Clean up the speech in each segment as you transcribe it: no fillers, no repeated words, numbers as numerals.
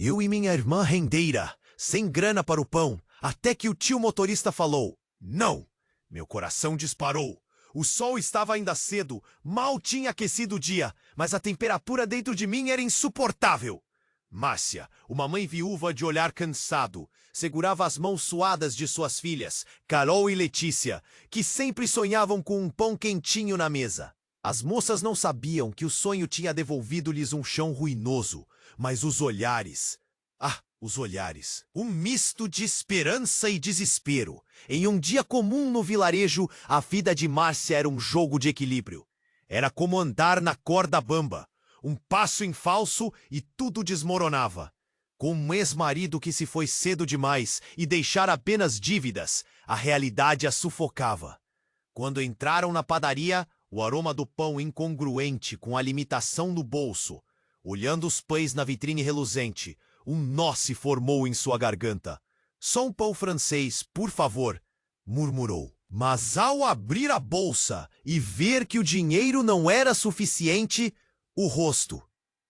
Eu e minha irmã rendeira, sem grana para o pão, até que o tio motorista falou: "Não!" Meu coração disparou. O sol estava ainda cedo, mal tinha aquecido o dia, mas a temperatura dentro de mim era insuportável. Márcia, uma mãe viúva de olhar cansado, segurava as mãos suadas de suas filhas, Carol e Letícia, que sempre sonhavam com um pão quentinho na mesa. As moças não sabiam que o sonho tinha devolvido-lhes um chão ruinoso, mas os olhares... os olhares. Um misto de esperança e desespero. Em um dia comum no vilarejo, a vida de Márcia era um jogo de equilíbrio. Era como andar na corda bamba. Um passo em falso e tudo desmoronava. Com um ex-marido que se foi cedo demais e deixar apenas dívidas, a realidade a sufocava. Quando entraram na padaria, o aroma do pão incongruente com a limitação no bolso. Olhando os pães na vitrine reluzente, um nó se formou em sua garganta. "Só um pão francês, por favor", murmurou. Mas ao abrir a bolsa e ver que o dinheiro não era suficiente, o rosto.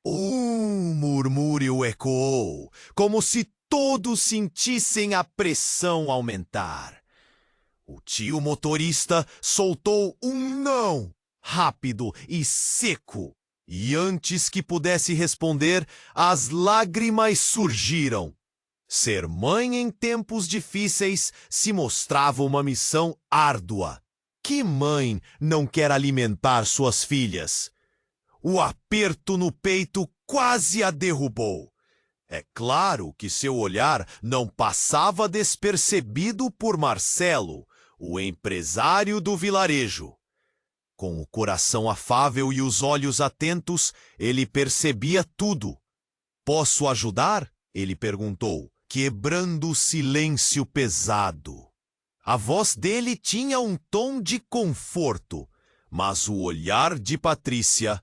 Um murmúrio ecoou, como se todos sentissem a pressão aumentar. O tio motorista soltou um não, rápido e seco. E antes que pudesse responder, as lágrimas surgiram. Ser mãe em tempos difíceis se mostrava uma missão árdua. Que mãe não quer alimentar suas filhas? O aperto no peito quase a derrubou. É claro que seu olhar não passava despercebido por Marcelo, o empresário do vilarejo. Com o coração afável e os olhos atentos, ele percebia tudo. "Posso ajudar?" ele perguntou, quebrando o silêncio pesado. A voz dele tinha um tom de conforto, mas o olhar de Patrícia,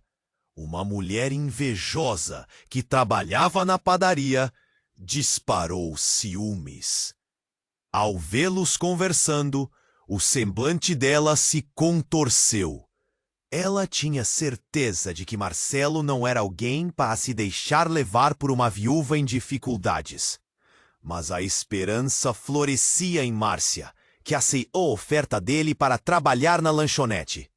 uma mulher invejosa que trabalhava na padaria, disparou ciúmes. Ao vê-los conversando, o semblante dela se contorceu. Ela tinha certeza de que Marcelo não era alguém para se deixar levar por uma viúva em dificuldades. Mas a esperança florescia em Márcia, que aceitou a oferta dele para trabalhar na lanchonete.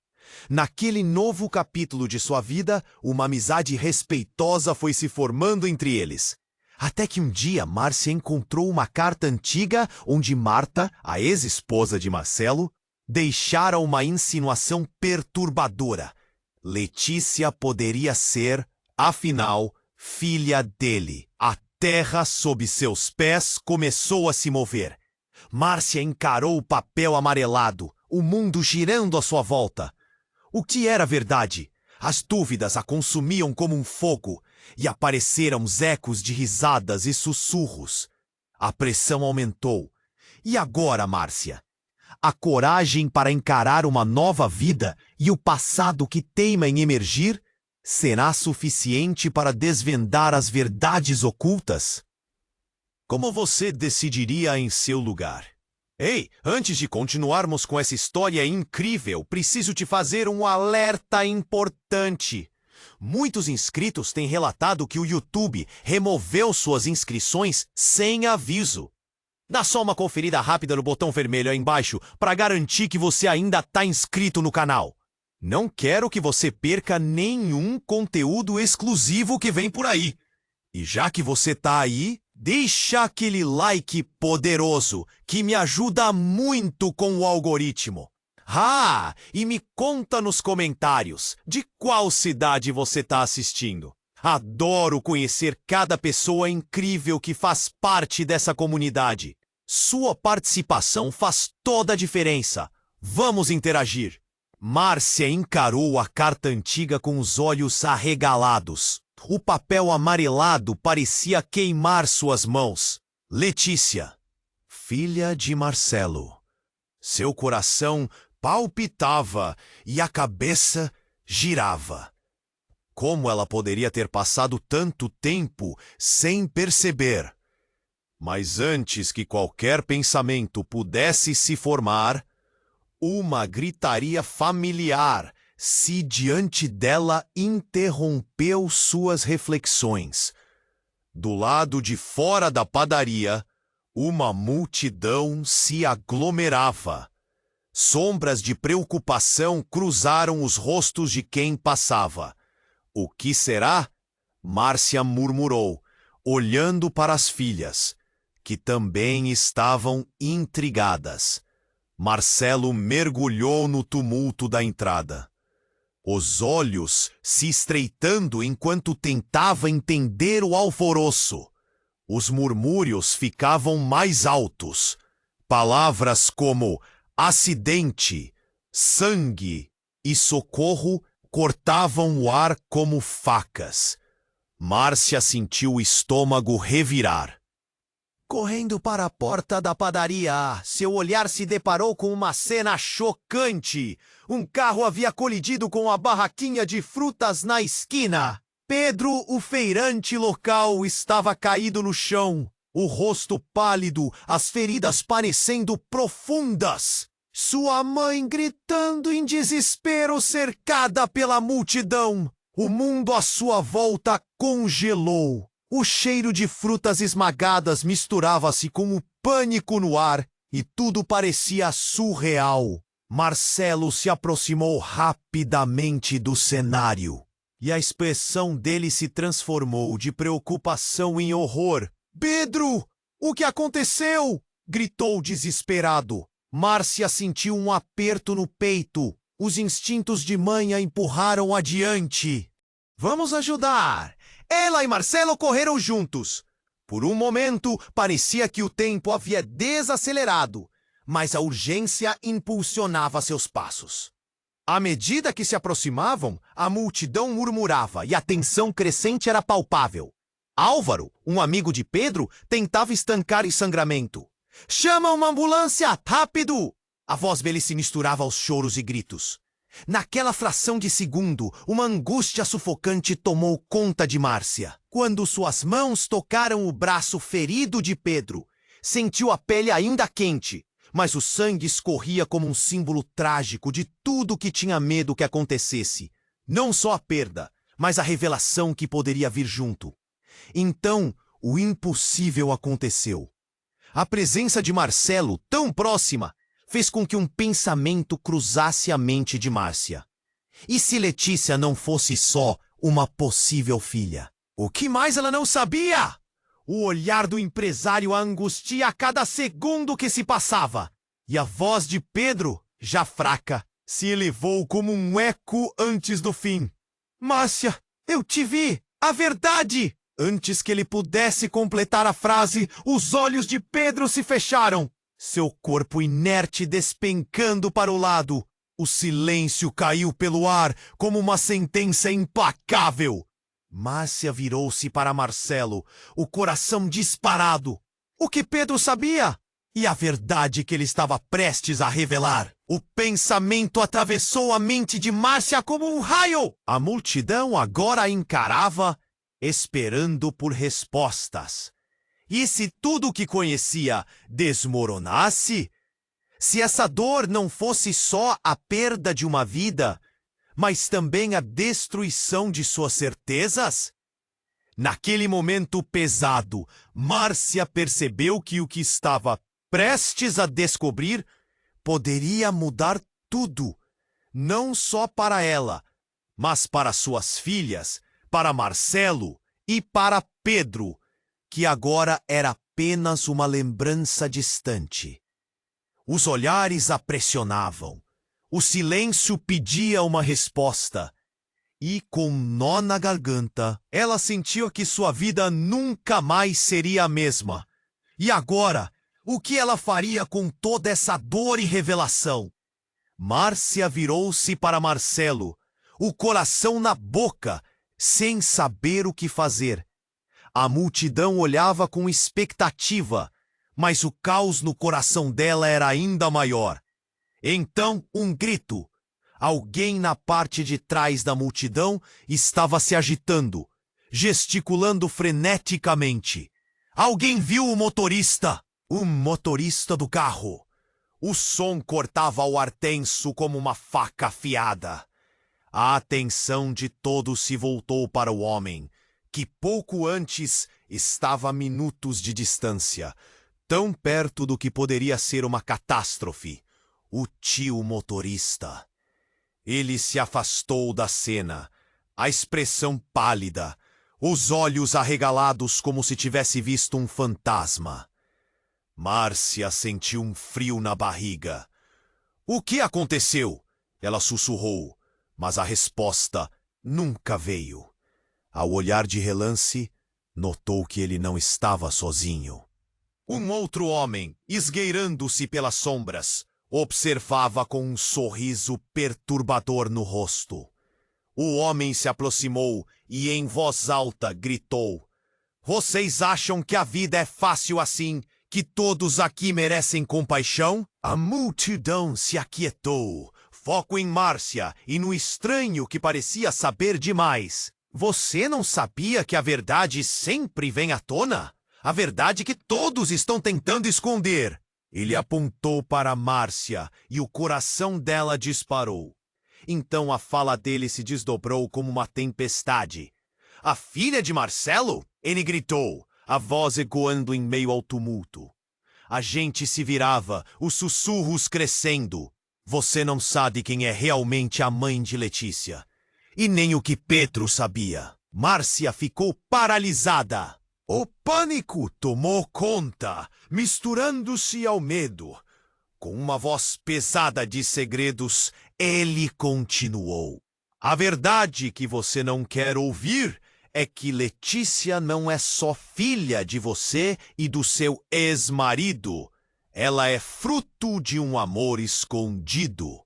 Naquele novo capítulo de sua vida, uma amizade respeitosa foi se formando entre eles. Até que um dia Márcia encontrou uma carta antiga onde Marta, a ex-esposa de Marcelo, deixara uma insinuação perturbadora. Letícia poderia ser, afinal, filha dele. A terra sob seus pés começou a se mover. Márcia encarou o papel amarelado, o mundo girando à sua volta. O que era verdade? As dúvidas a consumiam como um fogo, e apareceram ecos de risadas e sussurros. A pressão aumentou. E agora, Márcia? A coragem para encarar uma nova vida e o passado que teima em emergir será suficiente para desvendar as verdades ocultas? Como você decidiria em seu lugar? Ei, antes de continuarmos com essa história incrível, preciso te fazer um alerta importante. Muitos inscritos têm relatado que o YouTube removeu suas inscrições sem aviso. Dá só uma conferida rápida no botão vermelho aí embaixo para garantir que você ainda está inscrito no canal. Não quero que você perca nenhum conteúdo exclusivo que vem por aí. E já que você tá aí, deixa aquele like poderoso que me ajuda muito com o algoritmo. E me conta nos comentários de qual cidade você tá assistindo. Adoro conhecer cada pessoa incrível que faz parte dessa comunidade. Sua participação faz toda a diferença. Vamos interagir. Márcia encarou a carta antiga com os olhos arregalados. O papel amarelado parecia queimar suas mãos. Letícia, filha de Marcelo. Seu coração palpitava e a cabeça girava. Como ela poderia ter passado tanto tempo sem perceber? Mas antes que qualquer pensamento pudesse se formar, uma gritaria familiar se diante dela interrompeu suas reflexões. Do lado de fora da padaria, uma multidão se aglomerava. Sombras de preocupação cruzaram os rostos de quem passava. O que será? Márcia murmurou, olhando para as filhas, que também estavam intrigadas. Marcelo mergulhou no tumulto da entrada, os olhos se estreitando enquanto tentava entender o alvoroço. Os murmúrios ficavam mais altos. Palavras como acidente, sangue e socorro cortavam o ar como facas. Márcia sentiu o estômago revirar. Correndo para a porta da padaria, seu olhar se deparou com uma cena chocante. Um carro havia colidido com a barraquinha de frutas na esquina. Pedro, o feirante local, estava caído no chão, o rosto pálido, as feridas parecendo profundas. Sua mãe gritando em desespero, cercada pela multidão. O mundo à sua volta congelou. O cheiro de frutas esmagadas misturava-se com o pânico no ar e tudo parecia surreal. Marcelo se aproximou rapidamente do cenário e a expressão dele se transformou de preocupação em horror. "Pedro, o que aconteceu?" gritou desesperado. Márcia sentiu um aperto no peito. Os instintos de mãe a empurraram adiante. "Vamos ajudar!" Ela e Marcelo correram juntos. Por um momento, parecia que o tempo havia desacelerado, mas a urgência impulsionava seus passos. À medida que se aproximavam, a multidão murmurava e a tensão crescente era palpável. Álvaro, um amigo de Pedro, tentava estancar o sangramento. "Chama uma ambulância, rápido!" A voz dele se misturava aos choros e gritos. Naquela fração de segundo, uma angústia sufocante tomou conta de Márcia. Quando suas mãos tocaram o braço ferido de Pedro, sentiu a pele ainda quente, mas o sangue escorria como um símbolo trágico de tudo que tinha medo que acontecesse. Não só a perda, mas a revelação que poderia vir junto. Então, o impossível aconteceu. A presença de Marcelo, tão próxima, fez com que um pensamento cruzasse a mente de Márcia. E se Letícia não fosse só uma possível filha? O que mais ela não sabia? O olhar do empresário a angustia a cada segundo que se passava. E a voz de Pedro, já fraca, se elevou como um eco antes do fim. "Márcia, eu te vi! A verdade!" Antes que ele pudesse completar a frase, os olhos de Pedro se fecharam. Seu corpo inerte despencando para o lado. O silêncio caiu pelo ar como uma sentença implacável. Márcia virou-se para Marcelo, o coração disparado. O que Pedro sabia? E a verdade que ele estava prestes a revelar. O pensamento atravessou a mente de Márcia como um raio. A multidão agora a encarava, esperando por respostas. E se tudo o que conhecia desmoronasse? Se essa dor não fosse só a perda de uma vida, mas também a destruição de suas certezas? Naquele momento pesado, Márcia percebeu que o que estava prestes a descobrir poderia mudar tudo, não só para ela, mas para suas filhas, para Marcelo e para Pedro, que agora era apenas uma lembrança distante. Os olhares a pressionavam. O silêncio pedia uma resposta. E, com um nó na garganta, ela sentiu que sua vida nunca mais seria a mesma. E agora, o que ela faria com toda essa dor e revelação? Márcia virou-se para Marcelo, o coração na boca, sem saber o que fazer. A multidão olhava com expectativa, mas o caos no coração dela era ainda maior. Então, um grito. Alguém na parte de trás da multidão estava se agitando, gesticulando freneticamente. Alguém viu o motorista do carro. O som cortava o ar tenso como uma faca afiada. A atenção de todos se voltou para o homem, que pouco antes estava a minutos de distância, tão perto do que poderia ser uma catástrofe. O tio motorista. Ele se afastou da cena, a expressão pálida, os olhos arregalados como se tivesse visto um fantasma. Márcia sentiu um frio na barriga. O que aconteceu? Ela sussurrou, mas a resposta nunca veio. Ao olhar de relance, notou que ele não estava sozinho. Um outro homem, esgueirando-se pelas sombras, observava com um sorriso perturbador no rosto. O homem se aproximou e em voz alta gritou: "Vocês acham que a vida é fácil assim, que todos aqui merecem compaixão?" A multidão se aquietou, foco em Márcia e no estranho que parecia saber demais. "Você não sabia que a verdade sempre vem à tona? A verdade que todos estão tentando esconder." Ele apontou para Márcia e o coração dela disparou. Então a fala dele se desdobrou como uma tempestade. "A filha de Marcelo?" Ele gritou, a voz ecoando em meio ao tumulto. A gente se virava, os sussurros crescendo. "Você não sabe quem é realmente a mãe de Letícia. E nem o que Pedro sabia." Márcia ficou paralisada. O pânico tomou conta, misturando-se ao medo. Com uma voz pesada de segredos, ele continuou: "A verdade que você não quer ouvir é que Letícia não é só filha de você e do seu ex-marido. Ela é fruto de um amor escondido."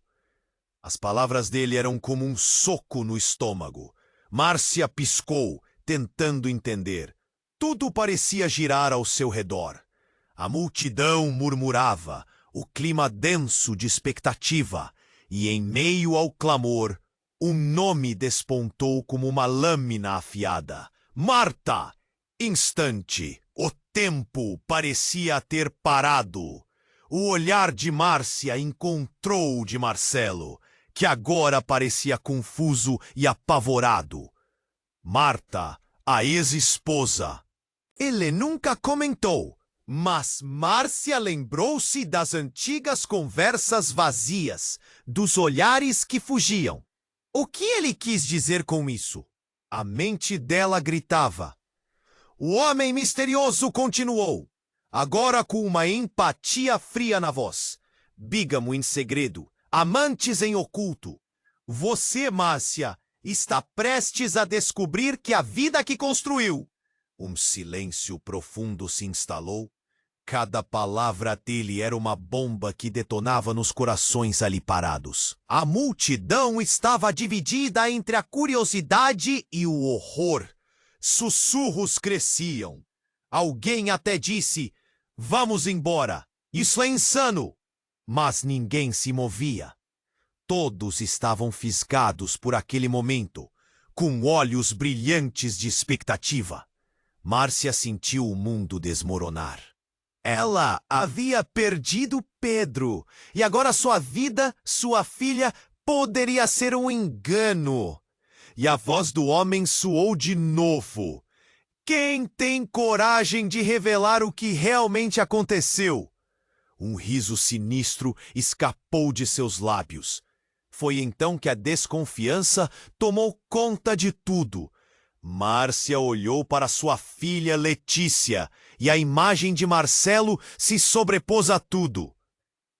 As palavras dele eram como um soco no estômago. Márcia piscou, tentando entender. Tudo parecia girar ao seu redor. A multidão murmurava, o clima denso de expectativa, e em meio ao clamor, um nome despontou como uma lâmina afiada: Marta! Instante, o tempo parecia ter parado. O olhar de Márcia encontrou o de Marcelo, que agora parecia confuso e apavorado. Marta, a ex-esposa. Ele nunca comentou, mas Márcia lembrou-se das antigas conversas vazias, dos olhares que fugiam. O que ele quis dizer com isso? A mente dela gritava. O homem misterioso continuou, agora com uma empatia fria na voz. Bígamo em segredo, amantes em oculto. Você, Márcia, está prestes a descobrir que a vida que construiu. Um silêncio profundo se instalou. Cada palavra dele era uma bomba que detonava nos corações ali parados. A multidão estava dividida entre a curiosidade e o horror. Sussurros cresciam. Alguém até disse: "Vamos embora, isso é insano!" Mas ninguém se movia. Todos estavam fisgados por aquele momento, com olhos brilhantes de expectativa. Márcia sentiu o mundo desmoronar. Ela havia perdido Pedro, e agora sua vida, sua filha, poderia ser um engano. E a voz do homem soou de novo. Quem tem coragem de revelar o que realmente aconteceu? Um riso sinistro escapou de seus lábios. Foi então que a desconfiança tomou conta de tudo. Márcia olhou para sua filha Letícia e a imagem de Marcelo se sobrepôs a tudo.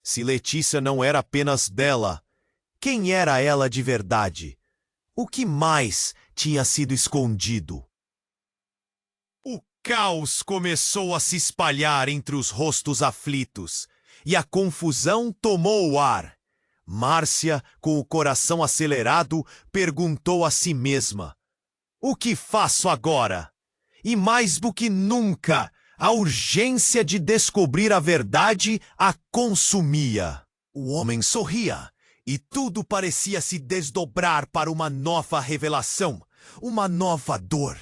Se Letícia não era apenas dela, quem era ela de verdade? O que mais tinha sido escondido? O caos começou a se espalhar entre os rostos aflitos e a confusão tomou o ar. Márcia, com o coração acelerado, perguntou a si mesma: o que faço agora? E mais do que nunca, a urgência de descobrir a verdade a consumia. O homem sorria, e tudo parecia se desdobrar para uma nova revelação, uma nova dor.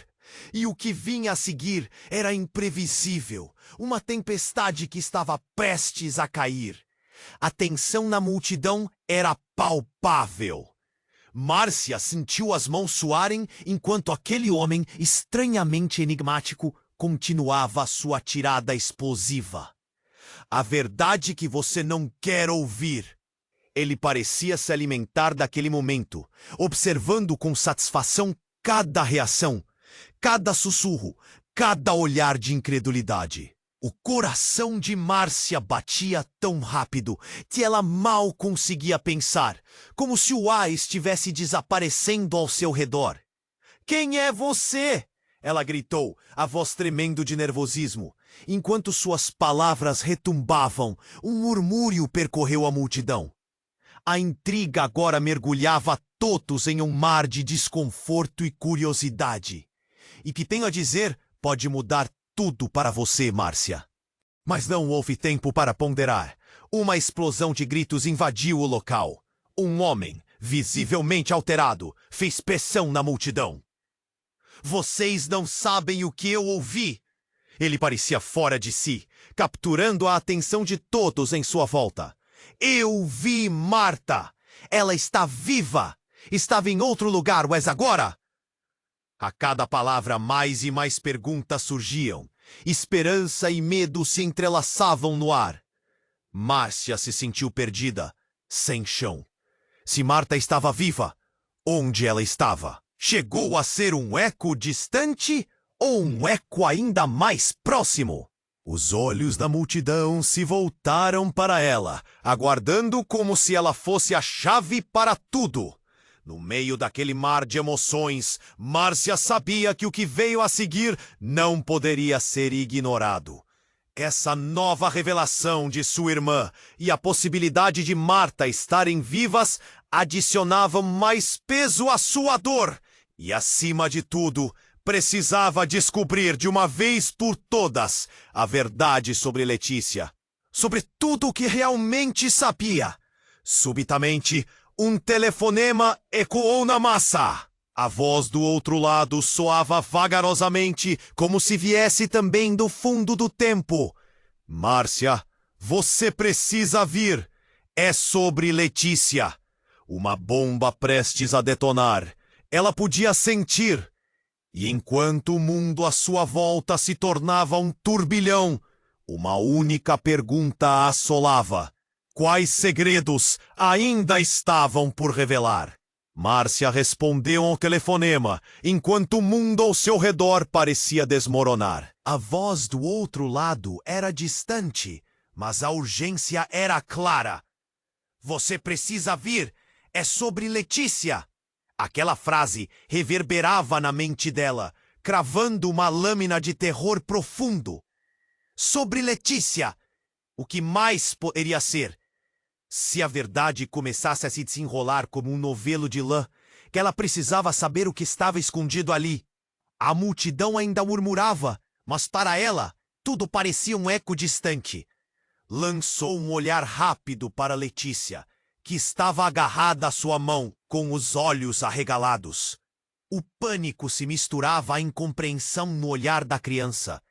E o que vinha a seguir era imprevisível, uma tempestade que estava prestes a cair. A tensão na multidão era palpável. Márcia sentiu as mãos suarem enquanto aquele homem estranhamente enigmático continuava sua tirada explosiva. A verdade que você não quer ouvir. Ele parecia se alimentar daquele momento, observando com satisfação cada reação, cada sussurro, cada olhar de incredulidade. O coração de Márcia batia tão rápido que ela mal conseguia pensar, como se o ar estivesse desaparecendo ao seu redor. "Quem é você?" ela gritou, a voz tremendo de nervosismo. Enquanto suas palavras retumbavam, um murmúrio percorreu a multidão. A intriga agora mergulhava todos em um mar de desconforto e curiosidade. "E que tenho a dizer pode mudar tudo para você, Márcia." Mas não houve tempo para ponderar. Uma explosão de gritos invadiu o local. Um homem, visivelmente alterado, fez pressão na multidão. "Vocês não sabem o que eu ouvi!" Ele parecia fora de si, capturando a atenção de todos em sua volta. "Eu vi Marta! Ela está viva! Estava em outro lugar, mas agora?" A cada palavra, mais e mais perguntas surgiam. Esperança e medo se entrelaçavam no ar. Márcia se sentiu perdida, sem chão. Se Marta estava viva, onde ela estava? Chegou a ser um eco distante ou um eco ainda mais próximo? Os olhos da multidão se voltaram para ela, aguardando como se ela fosse a chave para tudo. No meio daquele mar de emoções, Márcia sabia que o que veio a seguir não poderia ser ignorado. Essa nova revelação de sua irmã e a possibilidade de Marta estarem vivas adicionavam mais peso à sua dor. E, acima de tudo, precisava descobrir de uma vez por todas a verdade sobre Letícia. Sobre tudo o que realmente sabia. Subitamente, um telefonema ecoou na massa. A voz do outro lado soava vagarosamente, como se viesse também do fundo do tempo. "Márcia, você precisa vir. É sobre Letícia." Uma bomba prestes a detonar. Ela podia sentir. E enquanto o mundo à sua volta se tornava um turbilhão, uma única pergunta a assolava: quais segredos ainda estavam por revelar? Márcia respondeu ao telefonema, enquanto o mundo ao seu redor parecia desmoronar. A voz do outro lado era distante, mas a urgência era clara. "Você precisa vir. É sobre Letícia." Aquela frase reverberava na mente dela, cravando uma lâmina de terror profundo. Sobre Letícia. O que mais poderia ser? Se a verdade começasse a se desenrolar como um novelo de lã, que ela precisava saber o que estava escondido ali. A multidão ainda murmurava, mas para ela, tudo parecia um eco distante. Lançou um olhar rápido para Letícia, que estava agarrada à sua mão, com os olhos arregalados. O pânico se misturava à incompreensão no olhar da criança.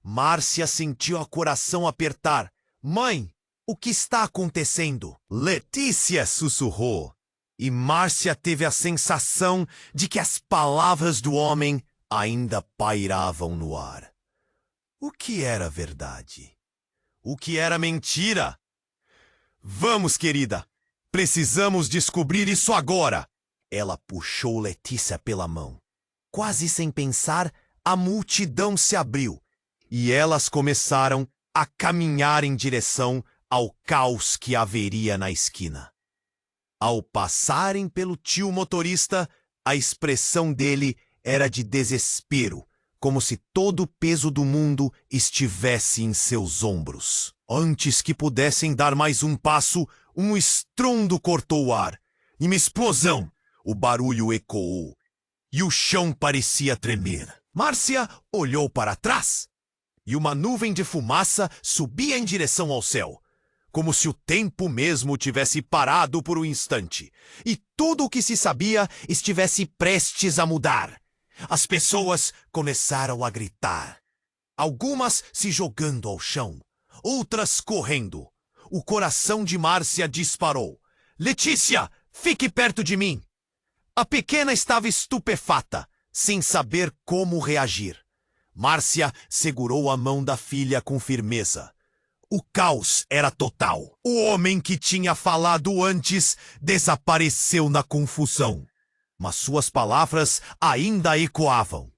Márcia sentiu o coração apertar. "Mãe, o que está acontecendo?" Letícia sussurrou. E Márcia teve a sensação de que as palavras do homem ainda pairavam no ar. O que era verdade? O que era mentira? "Vamos, querida. Precisamos descobrir isso agora." Ela puxou Letícia pela mão. Quase sem pensar, a multidão se abriu e elas começaram a caminhar em direção ao caos que haveria na esquina. Ao passarem pelo tio motorista, a expressão dele era de desespero, como se todo o peso do mundo estivesse em seus ombros. Antes que pudessem dar mais um passo, um estrondo cortou o ar. E uma explosão. O barulho ecoou. E o chão parecia tremer. Márcia olhou para trás. E uma nuvem de fumaça subia em direção ao céu. Como se o tempo mesmo tivesse parado por um instante. E tudo o que se sabia estivesse prestes a mudar. As pessoas começaram a gritar. Algumas se jogando ao chão. Outras correndo. O coração de Márcia disparou. "Letícia, fique perto de mim!" A pequena estava estupefata, sem saber como reagir. Márcia segurou a mão da filha com firmeza. O caos era total. O homem que tinha falado antes desapareceu na confusão. Mas suas palavras ainda ecoavam.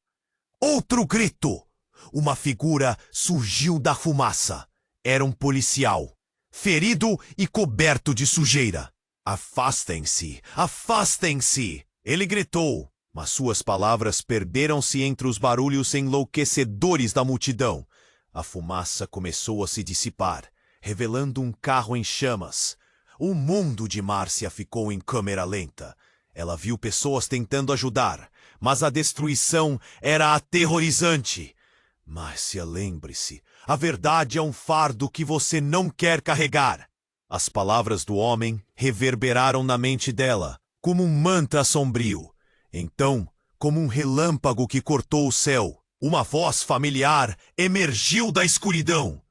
Outro grito! Uma figura surgiu da fumaça. Era um policial, ferido e coberto de sujeira. Afastem-se! Afastem-se! Ele gritou, mas suas palavras perderam-se entre os barulhos enlouquecedores da multidão. A fumaça começou a se dissipar, revelando um carro em chamas. O mundo de Márcia ficou em câmera lenta. Ela viu pessoas tentando ajudar, mas a destruição era aterrorizante. Márcia, lembre-se, a verdade é um fardo que você não quer carregar. As palavras do homem reverberaram na mente dela, como um mantra sombrio. Então, como um relâmpago que cortou o céu, uma voz familiar emergiu da escuridão.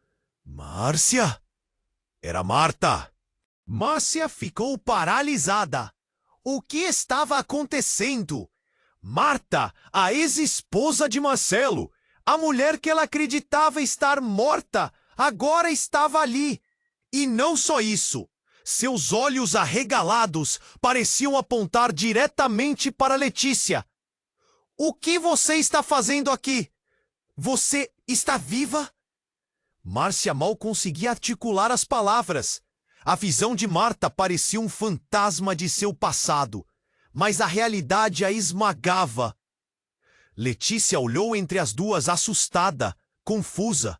Márcia? Era Marta. Márcia ficou paralisada. O que estava acontecendo? Marta, a ex-esposa de Marcelo, a mulher que ela acreditava estar morta, agora estava ali. E não só isso. Seus olhos arregalados pareciam apontar diretamente para Letícia. O que você está fazendo aqui? Você está viva? Márcia mal conseguia articular as palavras. A visão de Marta parecia um fantasma de seu passado, mas a realidade a esmagava. Letícia olhou entre as duas assustada, confusa.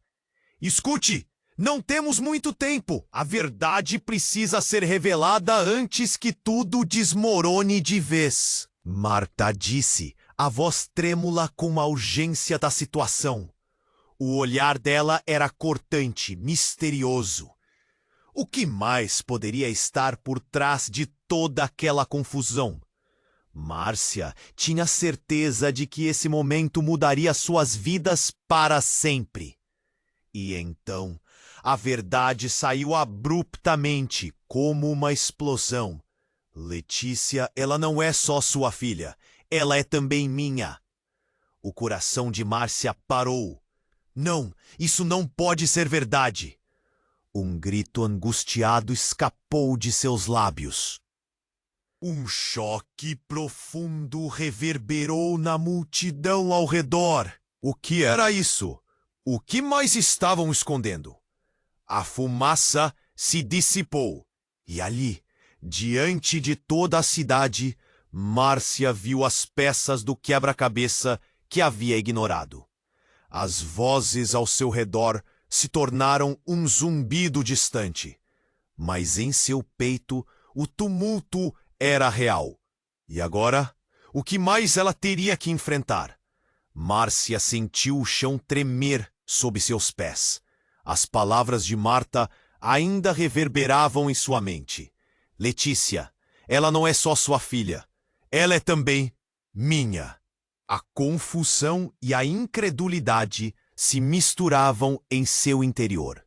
Escute, não temos muito tempo. A verdade precisa ser revelada antes que tudo desmorone de vez. Marta disse, a voz trêmula com a urgência da situação. O olhar dela era cortante, misterioso. O que mais poderia estar por trás de toda aquela confusão? Márcia tinha certeza de que esse momento mudaria suas vidas para sempre. E então, a verdade saiu abruptamente, como uma explosão. Letícia, ela não é só sua filha, ela é também minha. O coração de Márcia parou. Não, isso não pode ser verdade. Um grito angustiado escapou de seus lábios. Um choque profundo reverberou na multidão ao redor. O que era isso? O que mais estavam escondendo? A fumaça se dissipou, e ali, diante de toda a cidade, Márcia viu as peças do quebra-cabeça que havia ignorado. As vozes ao seu redor se tornaram um zumbido distante. Mas em seu peito, o tumulto era real. E agora, o que mais ela teria que enfrentar? Márcia sentiu o chão tremer sob seus pés. As palavras de Marta ainda reverberavam em sua mente. Letícia, ela não é só sua filha. Ela é também minha. A confusão e a incredulidade se misturavam em seu interior.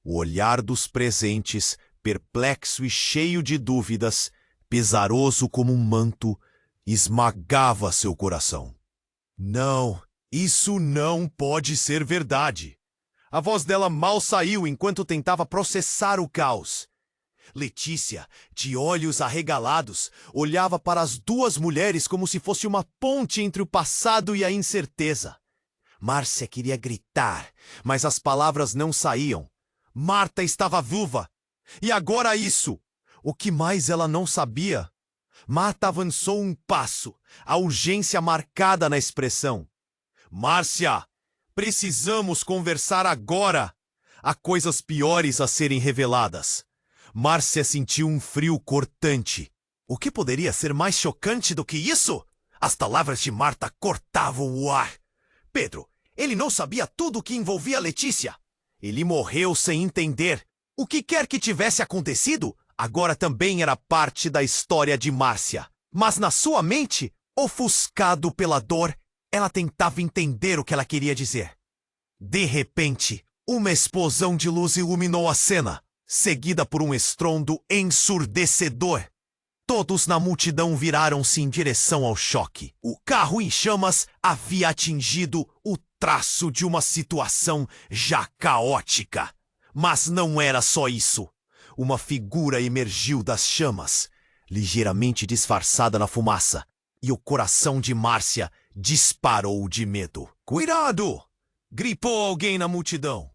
O olhar dos presentes, perplexo e cheio de dúvidas, pesaroso como um manto, esmagava seu coração. Não, isso não pode ser verdade. A voz dela mal saiu enquanto tentava processar o caos. Letícia, de olhos arregalados, olhava para as duas mulheres como se fosse uma ponte entre o passado e a incerteza. Márcia queria gritar, mas as palavras não saíam. Marta estava viúva. E agora isso! O que mais ela não sabia? Marta avançou um passo, a urgência marcada na expressão. Márcia, precisamos conversar agora. Há coisas piores a serem reveladas. Márcia sentiu um frio cortante. O que poderia ser mais chocante do que isso? As palavras de Marta cortavam o ar. Pedro, ele não sabia tudo o que envolvia Letícia. Ele morreu sem entender. O que quer que tivesse acontecido, agora também era parte da história de Márcia. Mas na sua mente, ofuscado pela dor, ela tentava entender o que ela queria dizer. De repente, uma explosão de luz iluminou a cena, seguida por um estrondo ensurdecedor. Todos na multidão viraram-se em direção ao choque. O carro em chamas havia atingido o traço de uma situação já caótica. Mas não era só isso. Uma figura emergiu das chamas, ligeiramente disfarçada na fumaça, e o coração de Márcia disparou de medo. "Cuidado!" gritou alguém na multidão.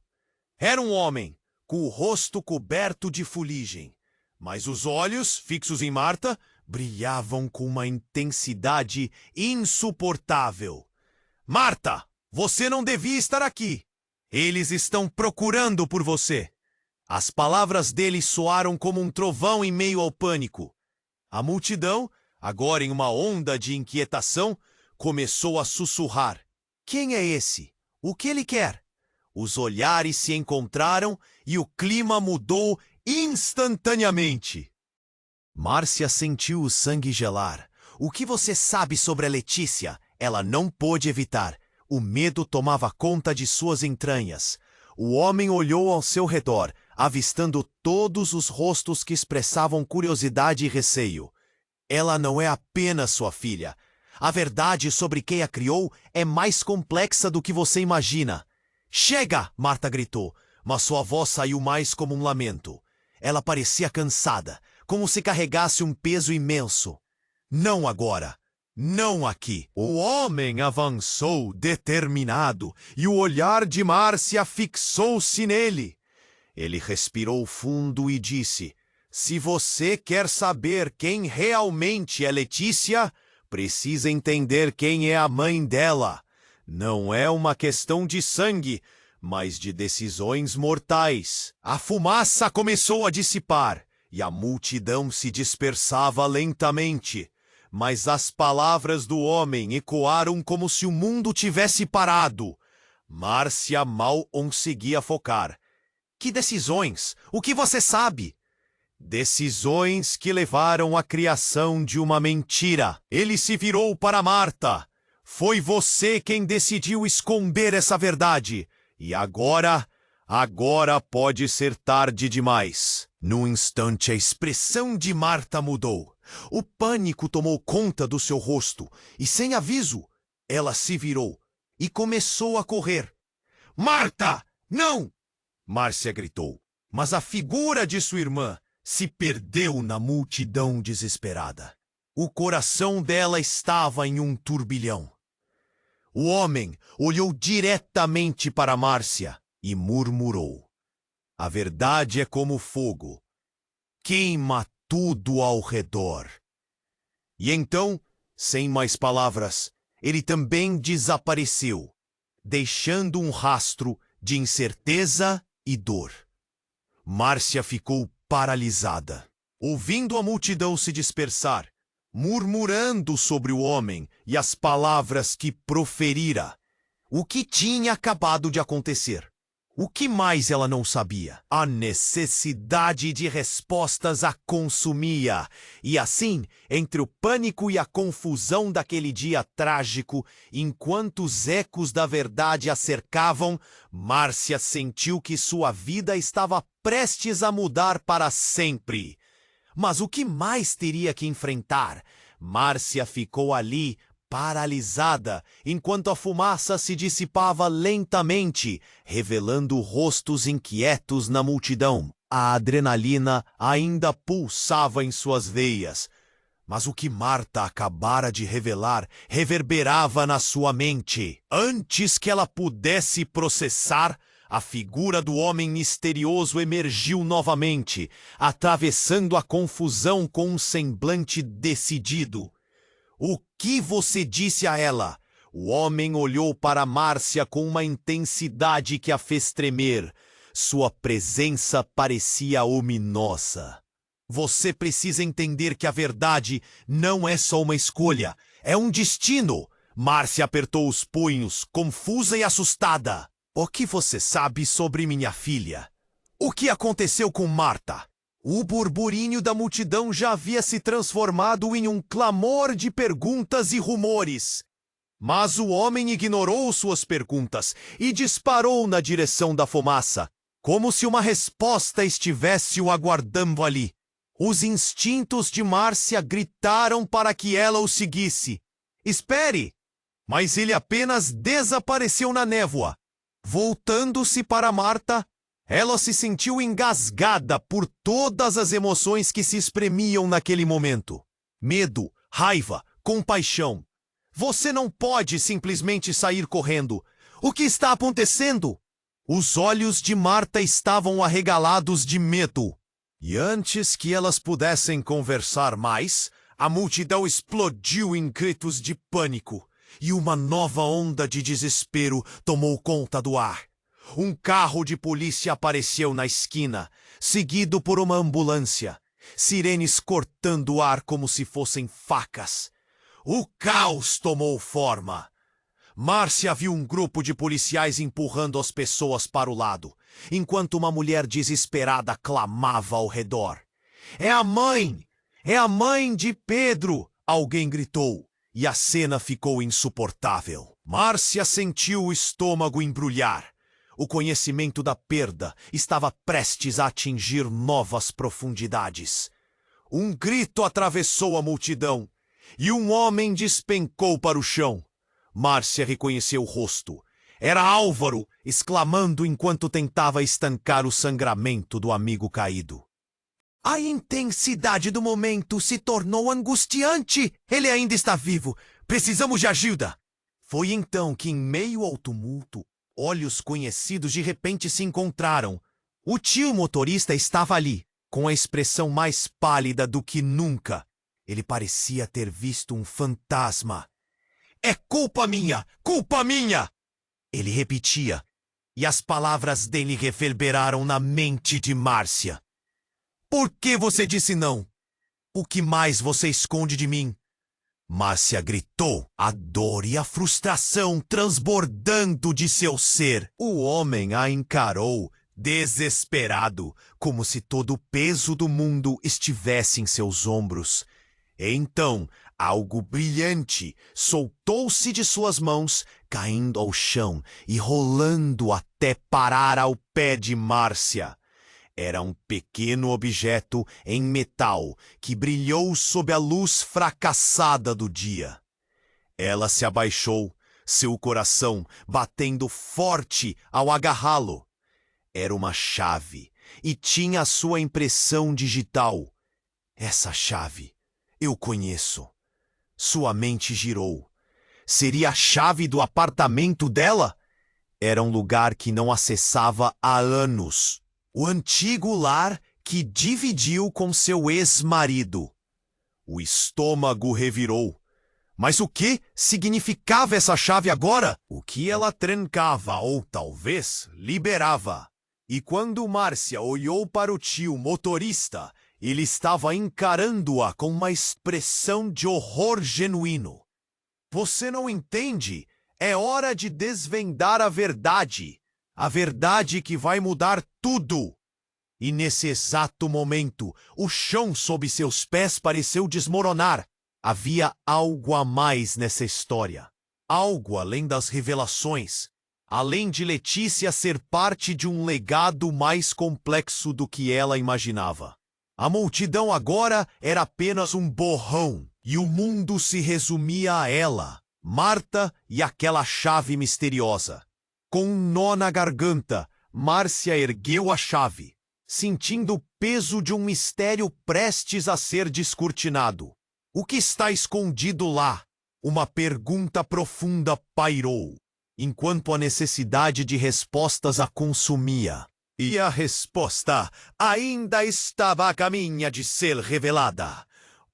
Era um homem, com o rosto coberto de fuligem, mas os olhos, fixos em Marta, brilhavam com uma intensidade insuportável. "Marta, você não devia estar aqui. Eles estão procurando por você." As palavras dele soaram como um trovão em meio ao pânico. A multidão, agora em uma onda de inquietação, começou a sussurrar. "Quem é esse? O que ele quer?" Os olhares se encontraram e o clima mudou instantaneamente. Márcia sentiu o sangue gelar. "O que você sabe sobre a Letícia?" Ela não pôde evitar. O medo tomava conta de suas entranhas. O homem olhou ao seu redor, avistando todos os rostos que expressavam curiosidade e receio. "Ela não é apenas sua filha. A verdade sobre quem a criou é mais complexa do que você imagina." "Chega!" Marta gritou, mas sua voz saiu mais como um lamento. Ela parecia cansada, como se carregasse um peso imenso. "Não agora! Não aqui!" O homem avançou determinado e o olhar de Márcia fixou-se nele. Ele respirou fundo e disse: "Se você quer saber quem realmente é Letícia, precisa entender quem é a mãe dela. Não é uma questão de sangue, mas de decisões mortais." A fumaça começou a dissipar e a multidão se dispersava lentamente. Mas as palavras do homem ecoaram como se o mundo tivesse parado. Márcia mal conseguia focar. "Que decisões? O que você sabe?" "Decisões que levaram à criação de uma mentira." Ele se virou para Marta. "Foi você quem decidiu esconder essa verdade. E agora pode ser tarde demais." Num instante, a expressão de Marta mudou. O pânico tomou conta do seu rosto e, sem aviso, ela se virou e começou a correr. "Marta, não!" Márcia gritou. Mas a figura de sua irmã se perdeu na multidão desesperada. O coração dela estava em um turbilhão. O homem olhou diretamente para Márcia e murmurou: "A verdade é como fogo. Queima tudo ao redor." E então, sem mais palavras, ele também desapareceu, deixando um rastro de incerteza e dor. Márcia ficou paralisada, ouvindo a multidão se dispersar, murmurando sobre o homem e as palavras que proferira. O que tinha acabado de acontecer? O que mais ela não sabia? A necessidade de respostas a consumia. E assim, entre o pânico e a confusão daquele dia trágico, enquanto os ecos da verdade a cercavam, Márcia sentiu que sua vida estava prestes a mudar para sempre. Mas o que mais teria que enfrentar? Márcia ficou ali, paralisada, enquanto a fumaça se dissipava lentamente, revelando rostos inquietos na multidão. A adrenalina ainda pulsava em suas veias, mas o que Marta acabara de revelar reverberava na sua mente. Antes que ela pudesse processar, a figura do homem misterioso emergiu novamente, atravessando a confusão com um semblante decidido. "O que você disse a ela?" O homem olhou para Márcia com uma intensidade que a fez tremer. Sua presença parecia ominosa. "Você precisa entender que a verdade não é só uma escolha, é um destino." Márcia apertou os punhos, confusa e assustada. "O que você sabe sobre minha filha? O que aconteceu com Marta?" O burburinho da multidão já havia se transformado em um clamor de perguntas e rumores. Mas o homem ignorou suas perguntas e disparou na direção da fumaça, como se uma resposta estivesse o aguardando ali. Os instintos de Márcia gritaram para que ela o seguisse. Espere! Mas ele apenas desapareceu na névoa. Voltando-se para Marta, ela se sentiu engasgada por todas as emoções que se espremiam naquele momento. Medo, raiva, compaixão. Você não pode simplesmente sair correndo. O que está acontecendo? Os olhos de Marta estavam arregalados de medo. E antes que elas pudessem conversar mais, a multidão explodiu em gritos de pânico. E uma nova onda de desespero tomou conta do ar. Um carro de polícia apareceu na esquina, seguido por uma ambulância. Sirenes cortando o ar como se fossem facas. O caos tomou forma. Márcia viu um grupo de policiais empurrando as pessoas para o lado, enquanto uma mulher desesperada clamava ao redor. É a mãe! É a mãe de Pedro! Alguém gritou, e a cena ficou insuportável. Márcia sentiu o estômago embrulhar. O conhecimento da perda estava prestes a atingir novas profundidades. Um grito atravessou a multidão, e um homem despencou para o chão. Márcia reconheceu o rosto. Era Álvaro, exclamando enquanto tentava estancar o sangramento do amigo caído. A intensidade do momento se tornou angustiante. Ele ainda está vivo. Precisamos de ajuda. Foi então que, em meio ao tumulto, olhos conhecidos de repente se encontraram. O tio motorista estava ali, com a expressão mais pálida do que nunca. Ele parecia ter visto um fantasma. É culpa minha! Culpa minha! Ele repetia, e as palavras dele reverberaram na mente de Márcia. Por que você disse não? O que mais você esconde de mim? Márcia gritou, a dor e a frustração transbordando de seu ser. O homem a encarou, desesperado, como se todo o peso do mundo estivesse em seus ombros. Então, algo brilhante soltou-se de suas mãos, caindo ao chão e rolando até parar ao pé de Márcia. Era um pequeno objeto em metal que brilhou sob a luz fracassada do dia. Ela se abaixou, seu coração batendo forte ao agarrá-lo. Era uma chave e tinha a sua impressão digital. Essa chave eu conheço. Sua mente girou. Seria a chave do apartamento dela? Era um lugar que não acessava há anos. O antigo lar que dividiu com seu ex-marido. O estômago revirou. Mas o que significava essa chave agora? O que ela trancava ou talvez liberava? E quando Márcia olhou para o tio motorista, ele estava encarando-a com uma expressão de horror genuíno. Você não entende? É hora de desvendar a verdade. A verdade que vai mudar tudo. E nesse exato momento, o chão sob seus pés pareceu desmoronar. Havia algo a mais nessa história. Algo além das revelações. Além de Letícia ser parte de um legado mais complexo do que ela imaginava. A multidão agora era apenas um borrão, e o mundo se resumia a ela, Marta e aquela chave misteriosa. Com um nó na garganta, Márcia ergueu a chave, sentindo o peso de um mistério prestes a ser descortinado. O que está escondido lá? Uma pergunta profunda pairou, enquanto a necessidade de respostas a consumia. E a resposta ainda estava a caminho de ser revelada.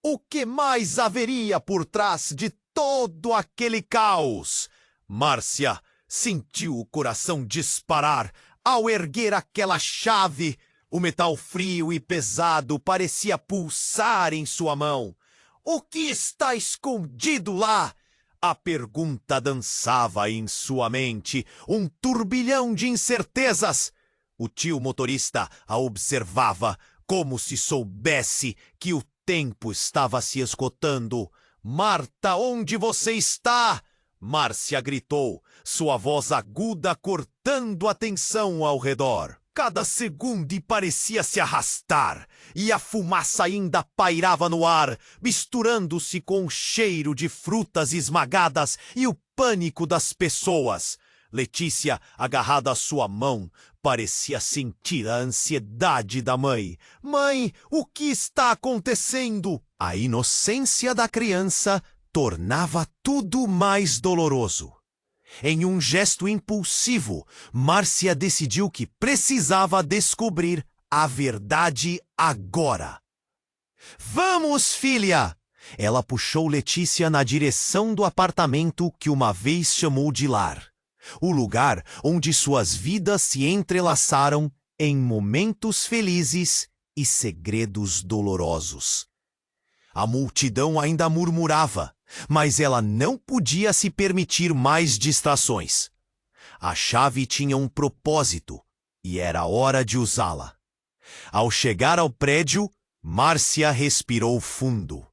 O que mais haveria por trás de todo aquele caos? Márcia sentiu o coração disparar ao erguer aquela chave. O metal frio e pesado parecia pulsar em sua mão. O que está escondido lá? A pergunta dançava em sua mente, um turbilhão de incertezas. O tio motorista a observava como se soubesse que o tempo estava se esgotando. Marta, onde você está? Márcia gritou, sua voz aguda cortando a tensão ao redor. Cada segundo parecia se arrastar, e a fumaça ainda pairava no ar, misturando-se com o cheiro de frutas esmagadas e o pânico das pessoas. Letícia, agarrada à sua mão, parecia sentir a ansiedade da mãe. Mãe, o que está acontecendo? A inocência da criança tornava tudo mais doloroso. Em um gesto impulsivo, Márcia decidiu que precisava descobrir a verdade agora. Vamos, filha! Ela puxou Letícia na direção do apartamento que uma vez chamou de lar. O lugar onde suas vidas se entrelaçaram em momentos felizes e segredos dolorosos. A multidão ainda murmurava, mas ela não podia se permitir mais distrações. A chave tinha um propósito e era hora de usá-la. Ao chegar ao prédio, Márcia respirou fundo.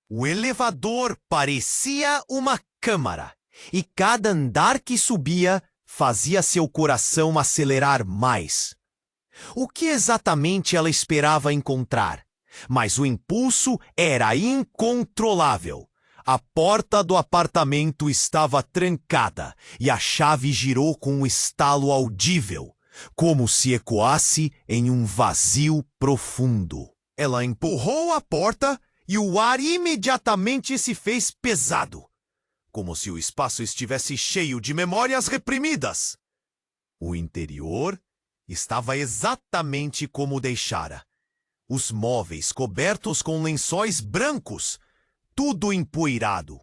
O elevador parecia uma câmara, e cada andar que subia fazia seu coração acelerar mais. O que exatamente ela esperava encontrar? Mas o impulso era incontrolável. A porta do apartamento estava trancada e a chave girou com um estalo audível, como se ecoasse em um vazio profundo. Ela empurrou a porta e o ar imediatamente se fez pesado, como se o espaço estivesse cheio de memórias reprimidas. O interior estava exatamente como deixara. Os móveis cobertos com lençóis brancos, tudo empoeirado.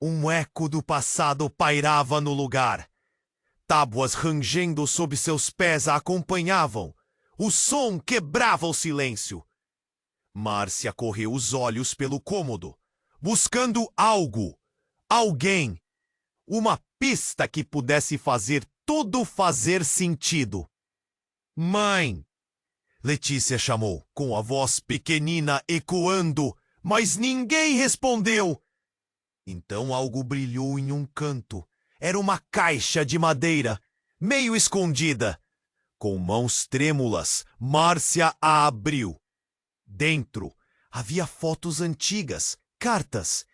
Um eco do passado pairava no lugar. Tábuas rangendo sob seus pés a acompanhavam. O som quebrava o silêncio. Márcia correu os olhos pelo cômodo, buscando algo, alguém, uma pista que pudesse fazer tudo fazer sentido. Mãe! Letícia chamou, com a voz pequenina ecoando, mas ninguém respondeu. Então algo brilhou em um canto. Era uma caixa de madeira, meio escondida. Com mãos trêmulas, Márcia a abriu. Dentro havia fotos antigas, cartas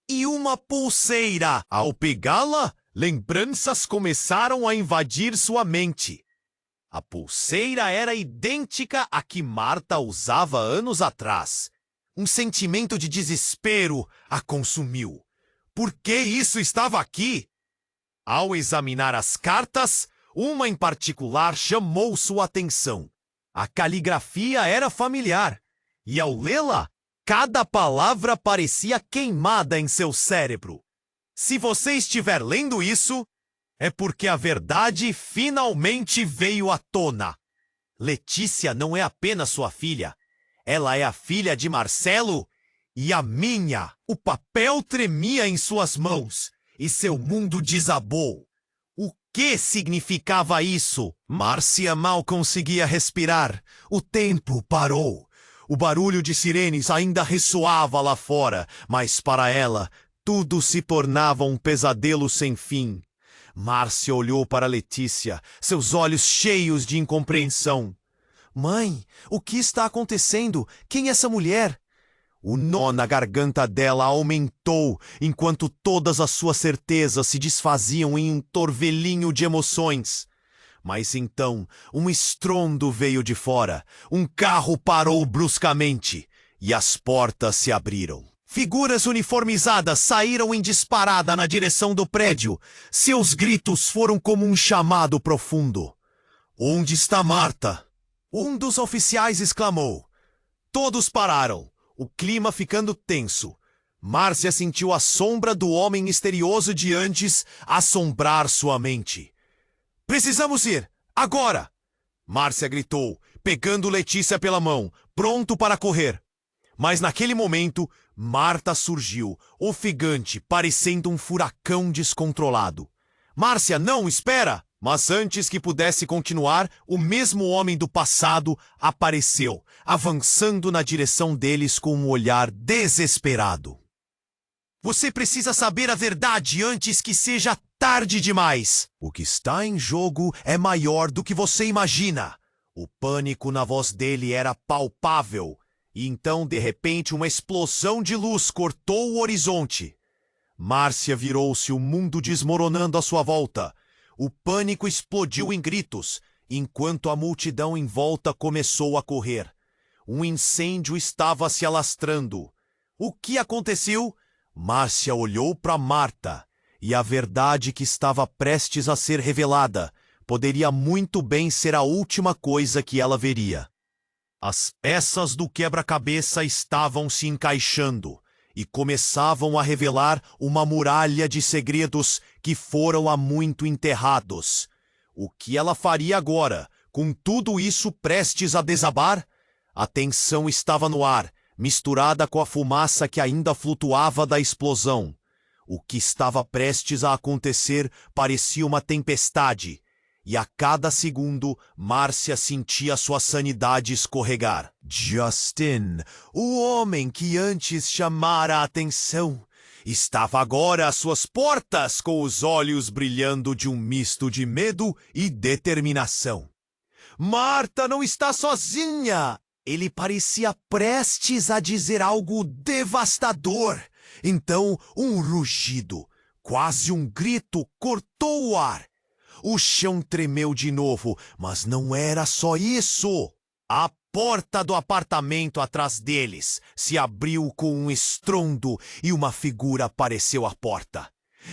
e uma pulseira. Ao pegá-la, lembranças começaram a invadir sua mente. A pulseira era idêntica à que Marta usava anos atrás. Um sentimento de desespero a consumiu. Por que isso estava aqui? Ao examinar as cartas, uma em particular chamou sua atenção. A caligrafia era familiar, e ao lê-la, cada palavra parecia queimada em seu cérebro. Se você estiver lendo isso, é porque a verdade finalmente veio à tona. Letícia não é apenas sua filha. Ela é a filha de Marcelo e a minha. O papel tremia em suas mãos e seu mundo desabou. O que significava isso? Márcia mal conseguia respirar. O tempo parou. O barulho de sirenes ainda ressoava lá fora, mas para ela, tudo se tornava um pesadelo sem fim. Márcia olhou para Letícia, seus olhos cheios de incompreensão. Mãe, o que está acontecendo? Quem é essa mulher? O nó na garganta dela aumentou, enquanto todas as suas certezas se desfaziam em um torvelinho de emoções. Mas então, um estrondo veio de fora. Um carro parou bruscamente e as portas se abriram. Figuras uniformizadas saíram em disparada na direção do prédio. Seus gritos foram como um chamado profundo. Onde está Marta? Um dos oficiais exclamou. Todos pararam, o clima ficando tenso. Márcia sentiu a sombra do homem misterioso de antes assombrar sua mente. Precisamos ir, agora! Márcia gritou, pegando Letícia pela mão, pronto para correr. Mas naquele momento, Marta surgiu, ofegante, parecendo um furacão descontrolado. Márcia, não, espera! Mas antes que pudesse continuar, o mesmo homem do passado apareceu, avançando na direção deles com um olhar desesperado. Você precisa saber a verdade antes que seja tarde demais. O que está em jogo é maior do que você imagina. O pânico na voz dele era palpável. E então, de repente, uma explosão de luz cortou o horizonte. Márcia virou-se, o mundo desmoronando à sua volta. O pânico explodiu em gritos, enquanto a multidão em volta começou a correr. Um incêndio estava se alastrando. O que aconteceu? Márcia olhou para Marta, e a verdade que estava prestes a ser revelada poderia muito bem ser a última coisa que ela veria. As peças do quebra-cabeça estavam se encaixando e começavam a revelar uma muralha de segredos que foram há muito enterrados. O que ela faria agora, com tudo isso prestes a desabar? A tensão estava no ar, misturada com a fumaça que ainda flutuava da explosão. O que estava prestes a acontecer parecia uma tempestade, e a cada segundo Márcia sentia sua sanidade escorregar. Justin, o homem que antes chamara a atenção, estava agora às suas portas, com os olhos brilhando de um misto de medo e determinação. Marta não está sozinha! Ele parecia prestes a dizer algo devastador. Então, um rugido, quase um grito, cortou o ar. O chão tremeu de novo, mas não era só isso. A porta do apartamento atrás deles se abriu com um estrondo e uma figura apareceu à porta.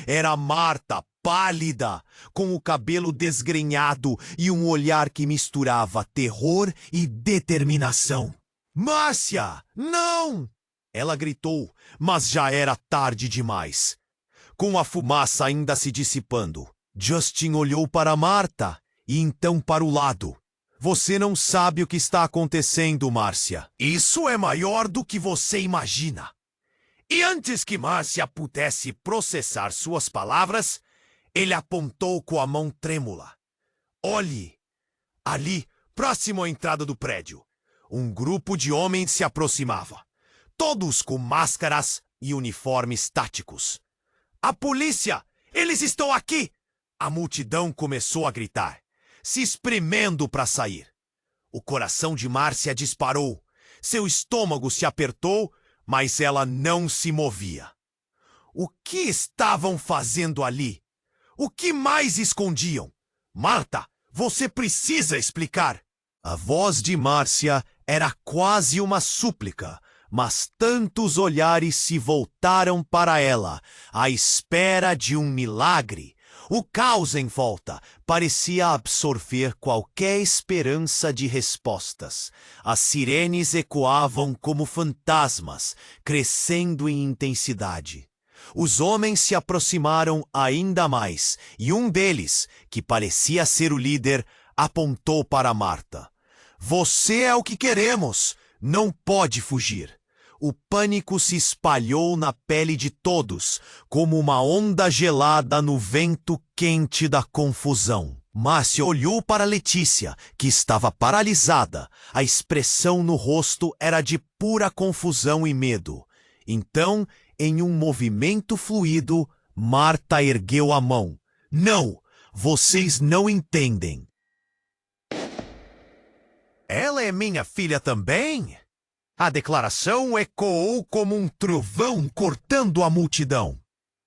Era Marta, pálida, com o cabelo desgrenhado e um olhar que misturava terror e determinação. Márcia, não! Ela gritou, mas já era tarde demais. Com a fumaça ainda se dissipando, Justin olhou para Marta e então para o lado. Você não sabe o que está acontecendo, Márcia. Isso é maior do que você imagina. E antes que Márcia pudesse processar suas palavras, ele apontou com a mão trêmula. Olhe! Ali, próximo à entrada do prédio, um grupo de homens se aproximava, todos com máscaras e uniformes táticos. A polícia! Eles estão aqui! A multidão começou a gritar, se espremendo para sair. O coração de Márcia disparou, seu estômago se apertou, mas ela não se movia. O que estavam fazendo ali? O que mais escondiam? Marta, você precisa explicar. A voz de Márcia era quase uma súplica, mas tantos olhares se voltaram para ela, à espera de um milagre. O caos em volta parecia absorver qualquer esperança de respostas. As sirenes ecoavam como fantasmas, crescendo em intensidade. Os homens se aproximaram ainda mais, e um deles, que parecia ser o líder, apontou para Marta. Você é o que queremos! Não pode fugir! O pânico se espalhou na pele de todos, como uma onda gelada no vento quente da confusão. Márcia olhou para Letícia, que estava paralisada. A expressão no rosto era de pura confusão e medo. Então, em um movimento fluido, Marta ergueu a mão. Não! Vocês não entendem. Ela é minha filha também? A declaração ecoou como um trovão cortando a multidão.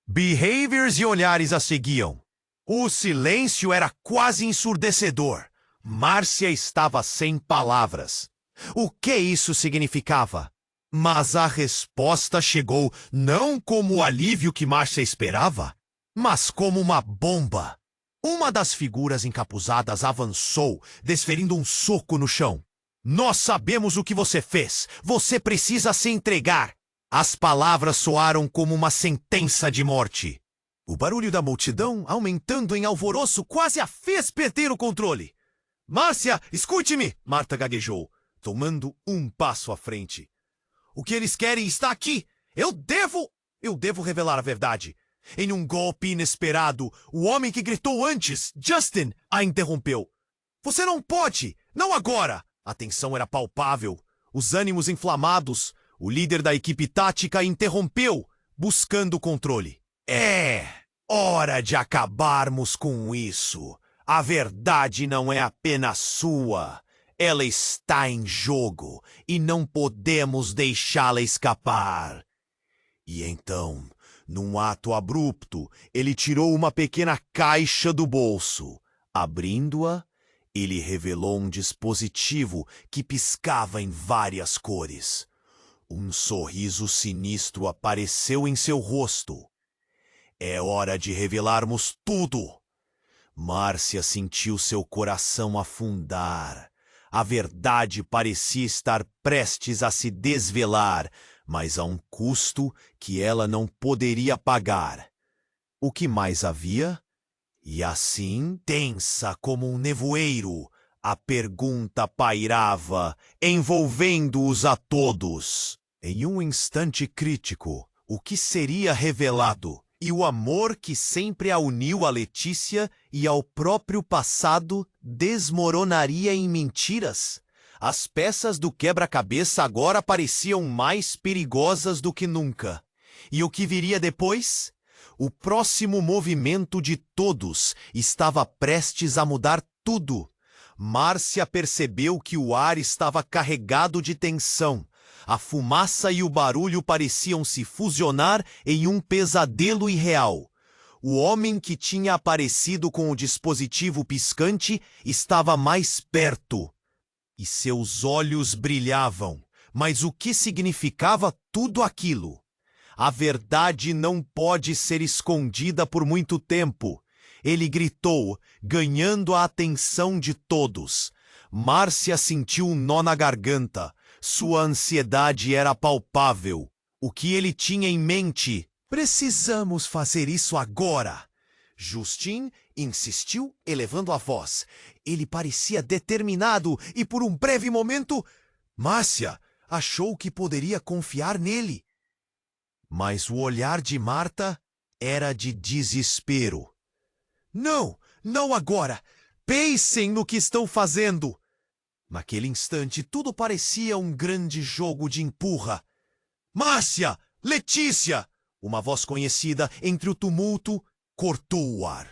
Behaviors e olhares a seguiam. O silêncio era quase ensurdecedor. Márcia estava sem palavras. O que isso significava? Mas a resposta chegou não como o alívio que Márcia esperava, mas como uma bomba. Uma das figuras encapuzadas avançou, desferindo um soco no chão. Nós sabemos o que você fez. Você precisa se entregar. As palavras soaram como uma sentença de morte. O barulho da multidão, aumentando em alvoroço, quase a fez perder o controle. Márcia, escute-me! Marta gaguejou, tomando um passo à frente. O que eles querem está aqui. Eu devo revelar a verdade. Em um golpe inesperado, o homem que gritou antes, Justin, a interrompeu. Você não pode! Não agora! A tensão era palpável, os ânimos inflamados. O líder da equipe tática interrompeu, buscando controle. É hora de acabarmos com isso. A verdade não é apenas sua. Ela está em jogo e não podemos deixá-la escapar. E então, num ato abrupto, ele tirou uma pequena caixa do bolso. Abrindo-a, ele revelou um dispositivo que piscava em várias cores. Um sorriso sinistro apareceu em seu rosto. É hora de revelarmos tudo. Márcia sentiu seu coração afundar. A verdade parecia estar prestes a se desvelar, mas a um custo que ela não poderia pagar. O que mais havia? E assim, tensa como um nevoeiro, a pergunta pairava, envolvendo-os a todos. Em um instante crítico, o que seria revelado? E o amor que sempre a uniu a Letícia e ao próprio passado desmoronaria em mentiras? As peças do quebra-cabeça agora pareciam mais perigosas do que nunca. E o que viria depois? O próximo movimento de todos estava prestes a mudar tudo. Márcia percebeu que o ar estava carregado de tensão. A fumaça e o barulho pareciam se fusionar em um pesadelo irreal. O homem que tinha aparecido com o dispositivo piscante estava mais perto. E seus olhos brilhavam. Mas o que significava tudo aquilo? A verdade não pode ser escondida por muito tempo. Ele gritou, ganhando a atenção de todos. Márcia sentiu um nó na garganta. Sua ansiedade era palpável. O que ele tinha em mente? Precisamos fazer isso agora. Justin insistiu, elevando a voz. Ele parecia determinado e, por um breve momento, Márcia achou que poderia confiar nele. Mas o olhar de Marta era de desespero. Não, não agora! Pensem no que estão fazendo! Naquele instante, tudo parecia um grande jogo de empurra. Márcia! Letícia! Uma voz conhecida entre o tumulto cortou o ar.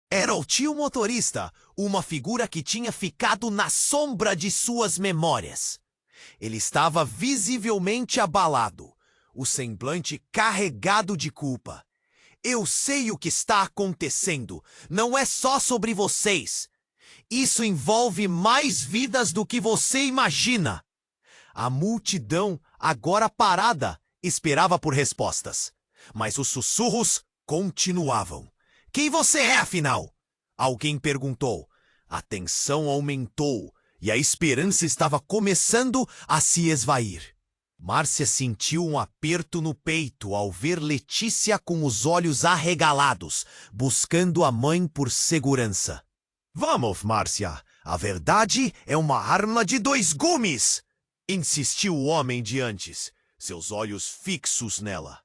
Era o tio motorista, uma figura que tinha ficado na sombra de suas memórias. Ele estava visivelmente abalado, o semblante carregado de culpa. Eu sei o que está acontecendo. Não é só sobre vocês. Isso envolve mais vidas do que você imagina. A multidão, agora parada, esperava por respostas. Mas os sussurros continuavam. Quem você é, afinal? Alguém perguntou. A tensão aumentou e a esperança estava começando a se esvair. Márcia sentiu um aperto no peito ao ver Letícia com os olhos arregalados, buscando a mãe por segurança. Vamos, Márcia, a verdade é uma arma de 2 gumes! Insistiu o homem de antes, seus olhos fixos nela.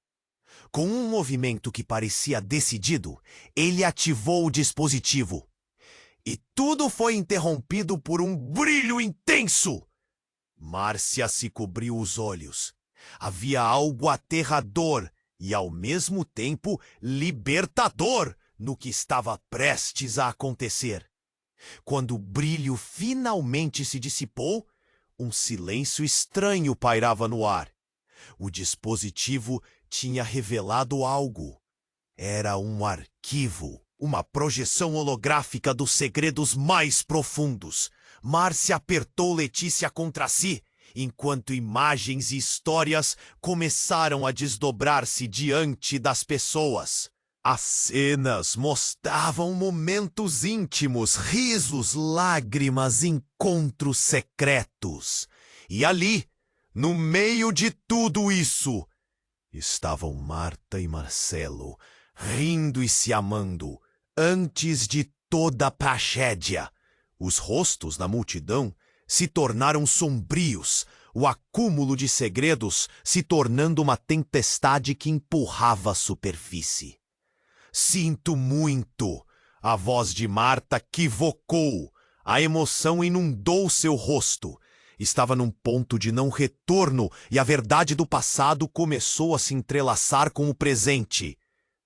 Com um movimento que parecia decidido, ele ativou o dispositivo. E tudo foi interrompido por um brilho intenso. Márcia se cobriu os olhos. Havia algo aterrador e, ao mesmo tempo, libertador no que estava prestes a acontecer. Quando o brilho finalmente se dissipou, um silêncio estranho pairava no ar. O dispositivo tinha revelado algo. Era um arquivo, uma projeção holográfica dos segredos mais profundos. Márcia apertou Letícia contra si, enquanto imagens e histórias começaram a desdobrar-se diante das pessoas. As cenas mostravam momentos íntimos, risos, lágrimas, encontros secretos. E ali, no meio de tudo isso, estavam Marta e Marcelo, rindo e se amando, antes de toda a tragédia. Os rostos da multidão se tornaram sombrios, o acúmulo de segredos se tornando uma tempestade que empurrava a superfície. Sinto muito! A voz de Marta quivocou. A emoção inundou seu rosto. Estava num ponto de não retorno e a verdade do passado começou a se entrelaçar com o presente.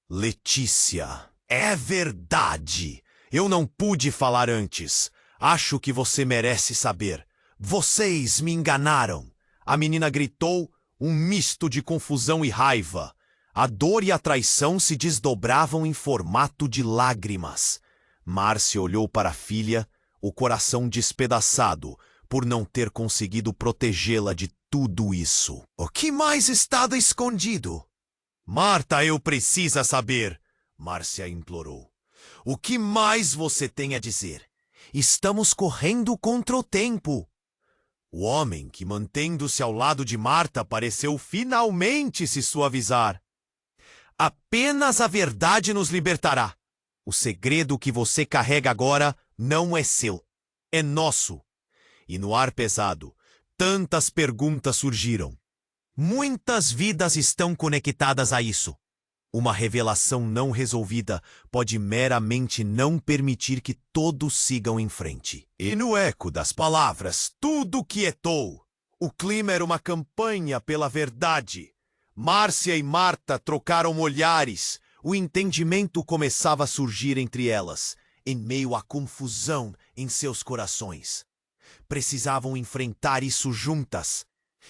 Letícia, é verdade. Eu não pude falar antes. Acho que você merece saber. Vocês me enganaram. A menina gritou, um misto de confusão e raiva. A dor e a traição se desdobravam em formato de lágrimas. Márcia olhou para a filha, o coração despedaçado, por não ter conseguido protegê-la de tudo isso. O que mais estava escondido? Marta, eu preciso saber, Márcia implorou. O que mais você tem a dizer? Estamos correndo contra o tempo. O homem que, mantendo-se ao lado de Marta, pareceu finalmente se suavizar. Apenas a verdade nos libertará. O segredo que você carrega agora não é seu, é nosso. E no ar pesado, tantas perguntas surgiram. Muitas vidas estão conectadas a isso. Uma revelação não resolvida pode meramente não permitir que todos sigam em frente. E no eco das palavras, tudo quietou. O clima era uma campanha pela verdade. Márcia e Marta trocaram olhares. O entendimento começava a surgir entre elas, em meio à confusão em seus corações. Precisavam enfrentar isso juntas.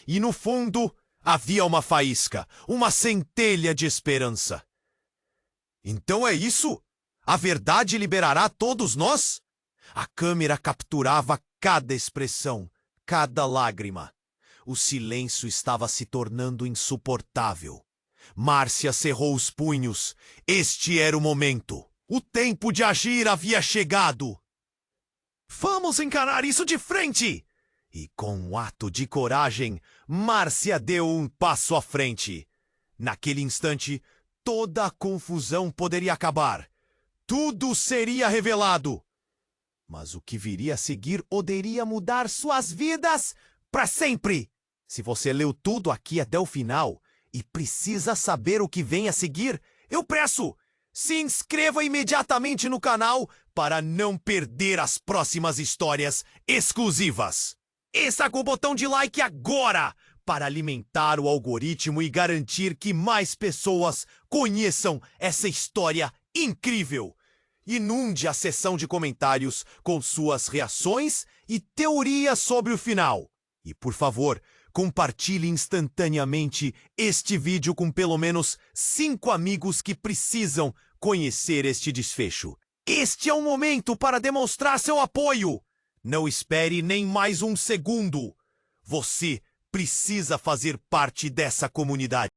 E no fundo, havia uma faísca, uma centelha de esperança. Então é isso? A verdade liberará todos nós? A câmera capturava cada expressão, cada lágrima. O silêncio estava se tornando insuportável. Márcia cerrou os punhos. Este era o momento. O tempo de agir havia chegado. Vamos encarar isso de frente! E com um ato de coragem, Márcia deu um passo à frente. Naquele instante, toda a confusão poderia acabar. Tudo seria revelado. Mas o que viria a seguir poderia mudar suas vidas para sempre. Se você leu tudo aqui até o final e precisa saber o que vem a seguir, eu peço, se inscreva imediatamente no canal para não perder as próximas histórias exclusivas. E saca o botão de like agora para alimentar o algoritmo e garantir que mais pessoas conheçam essa história incrível. Inunde a seção de comentários com suas reações e teorias sobre o final. E, por favor, compartilhe instantaneamente este vídeo com pelo menos 5 amigos que precisam conhecer este desfecho. Este é o momento para demonstrar seu apoio. Não espere nem mais um segundo. Você precisa fazer parte dessa comunidade.